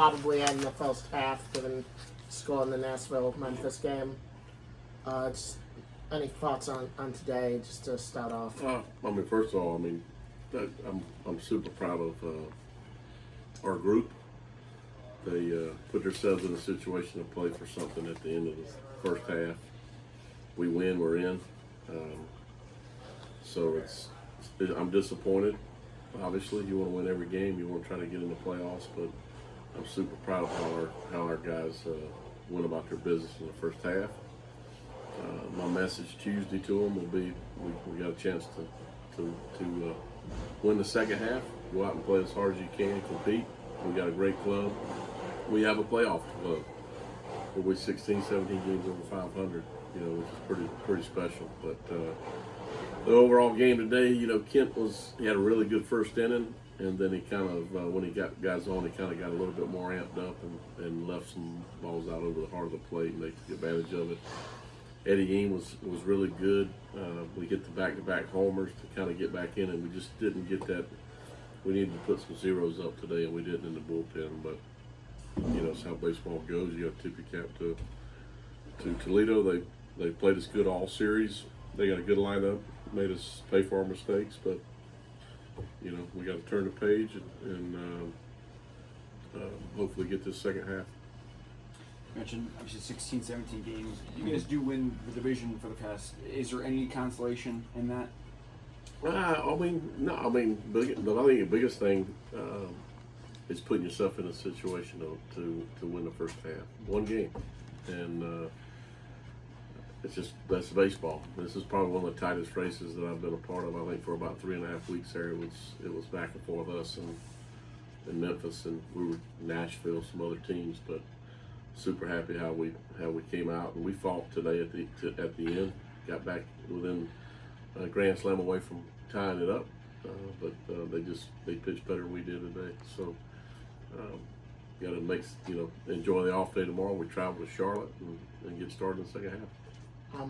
probably in the first half, given score in the Nashville-Memphis game. Just any thoughts on today, just to start off? First of all, I'm super proud of our group. They put themselves in a situation to play for something at the end of the first half. We win, we're in. So I'm disappointed. Obviously, you want to win every game. You want to try to get in the playoffs, but I'm super proud of how our guys went about their business in the first half. My message Tuesday to them will be: we got a chance to win the second half. Go out and play as hard as you can, compete. We got a great club. We have a playoff club. We're 16, 17 games over 500. Which is pretty special. But the overall game today, Kent he had a really good first inning, and then he kind of when he got guys on, he kind of got a little bit more amped up and left some balls out over the heart of the plate, and they took advantage of it. Eddie Eam was really good. We hit the back-to-back homers to kind of get back in, and we just didn't get that. We needed to put some zeros up today, and we didn't in the bullpen. But it's how baseball goes. You got to tip your cap to Toledo. They played us good all series. They got a good lineup. Made us pay for our mistakes, but we got to turn the page and hopefully get this second half. You mentioned obviously 16, 17 games. You guys do win the division for the past. Is there any consolation in that? No. I think the biggest thing is putting yourself in a situation to win the first half, one game, and that's baseball. This is probably one of the tightest races that I've been a part of. I think for about 3.5 weeks there, it was back and forth us and Memphis, and we were Nashville, some other teams, but. Super happy how we came out, and we fought today at the end. Got back within a grand slam away from tying it up, but they pitched better than we did today. So got to enjoy the off day tomorrow. We travel to Charlotte and get started in the second half.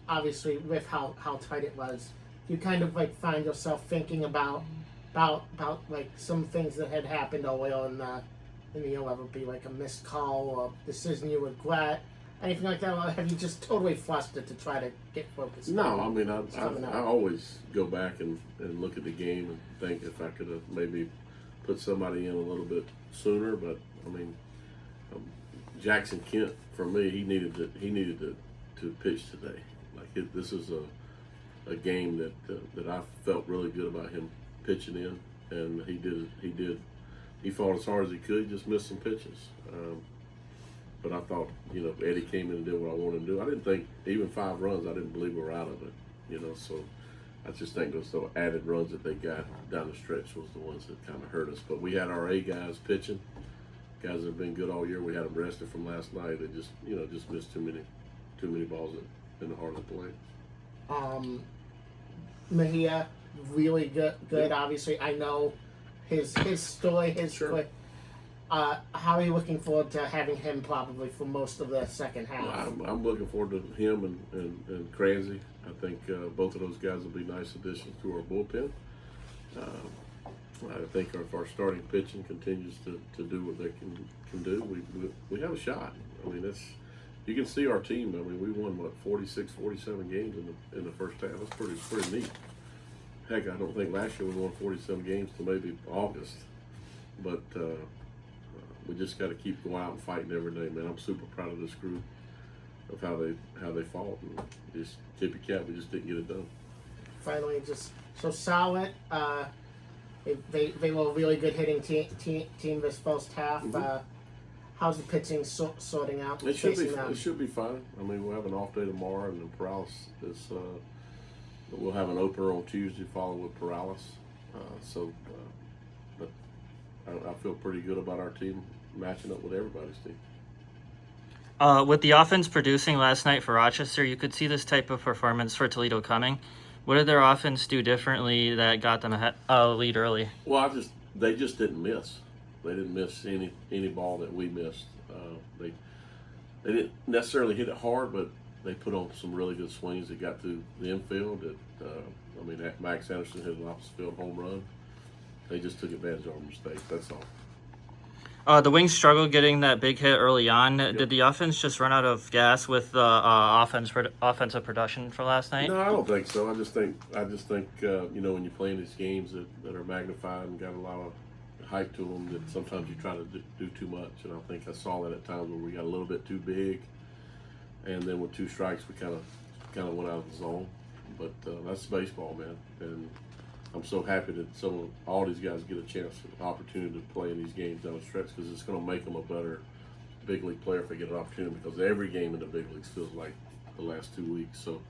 Obviously, with how tight it was, you kind of find yourself thinking about some things that had happened earlier in the. You'll ever be a missed call or decision you regret, anything like that? Or have you just totally flustered to try to get focused? No, I always go back and look at the game and think if I could have maybe put somebody in a little bit sooner. But Jackson Kent, for me, he needed to pitch today. This is a game that I felt really good about him pitching in, and he did. He fought as hard as he could, just missed some pitches. But I thought, Eddie came in and did what I wanted to do. I didn't think, even 5 runs, I didn't believe we were out of it, So I just think those added runs that they got down the stretch was the ones that kind of hurt us. But we had our A guys pitching, guys that have been good all year. We had them rested from last night. They just missed too many balls in the heart of the plate. Mejia, really good. Yeah. Obviously, I know his story, Sure. quick. How are you looking forward to having him probably for most of the second half? Well, I'm looking forward to him and Cransey. I think both of those guys will be nice additions to our bullpen. I think if our starting pitching continues to do what they can do, we have a shot. You can see our team. We won 46, 47 games in the first half. That's pretty neat. Heck, I don't think last year we won 47 games till maybe August. But we just got to keep going out and fighting every day, man. I'm super proud of this group, of how they fought, and just tip your cap. We just didn't get it done. Finally, just so solid. They were a really good hitting team this first half. Mm-hmm. How's the pitching sorting out? It should be fine. We'll have an off day tomorrow, and then Paralis is. We'll have an opener on Tuesday, followed with Paralis. But I feel pretty good about our team matching up with everybody's team. With the offense producing last night for Rochester, you could see this type of performance for Toledo coming. What did their offense do differently that got them a lead early? Well, they just didn't miss. They didn't miss any ball that we missed. They didn't necessarily hit it hard, but they put on some really good swings that got to the infield. Max Anderson hit an opposite field home run. They just took advantage of our mistakes. That's The Wings struggled getting that big hit early on. Did the offense just run out of gas with the offensive production for last night? No, I don't think so. I just think you know, when you're playing these games that are magnified and got a lot of hype to them, that sometimes you try to do too much. And I think I saw that at times where we got a little bit too big, and then with 2 strikes we kind of went out of the zone. But that's baseball, man. And I'm so happy that all these guys get a chance, an opportunity to play in these games down the stretch, because it's going to make them a better big league player if they get an opportunity, because every game in the big leagues feels like the last 2 weeks. So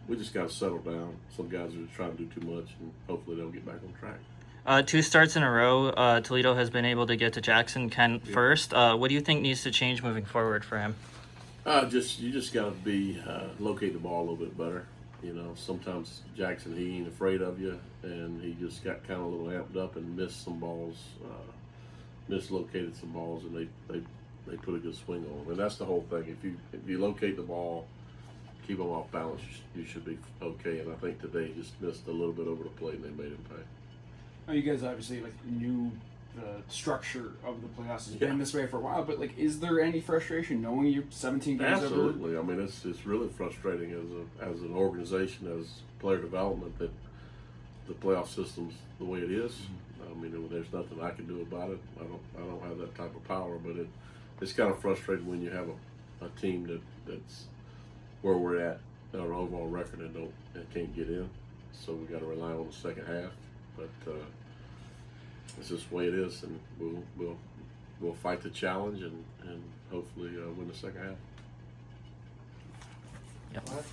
we just got to settle down. Some guys are just trying to do too much, and hopefully they'll get back on track. 2 starts in a row. Toledo has been able to get to Jackson Kent first. What do you think needs to change moving forward for him? You just got to locate the ball a little bit better. You know, sometimes Jackson, he ain't afraid of you, and he just got kind of a little amped up and missed some balls, mislocated some balls, and they put a good swing on him. And that's the whole thing. If you locate the ball, keep him off balance, you should be okay. And I think today he just missed a little bit over the plate, and they made him pay. Oh, you guys obviously knew the structure of the playoffs has been this way for a while, but is there any frustration knowing you're 17 games over? Absolutely. I mean, it's really frustrating as an organization, as player development, that the playoff system's the way it is. I mean, there's nothing I can do about it. I don't have that type of power, but it's kind of frustrating when you have a team that's where we're at, our overall record, and can't get in. So we got to rely on the second half, but. It's just the way it is, and we'll fight the challenge and hopefully win the second half. Yep.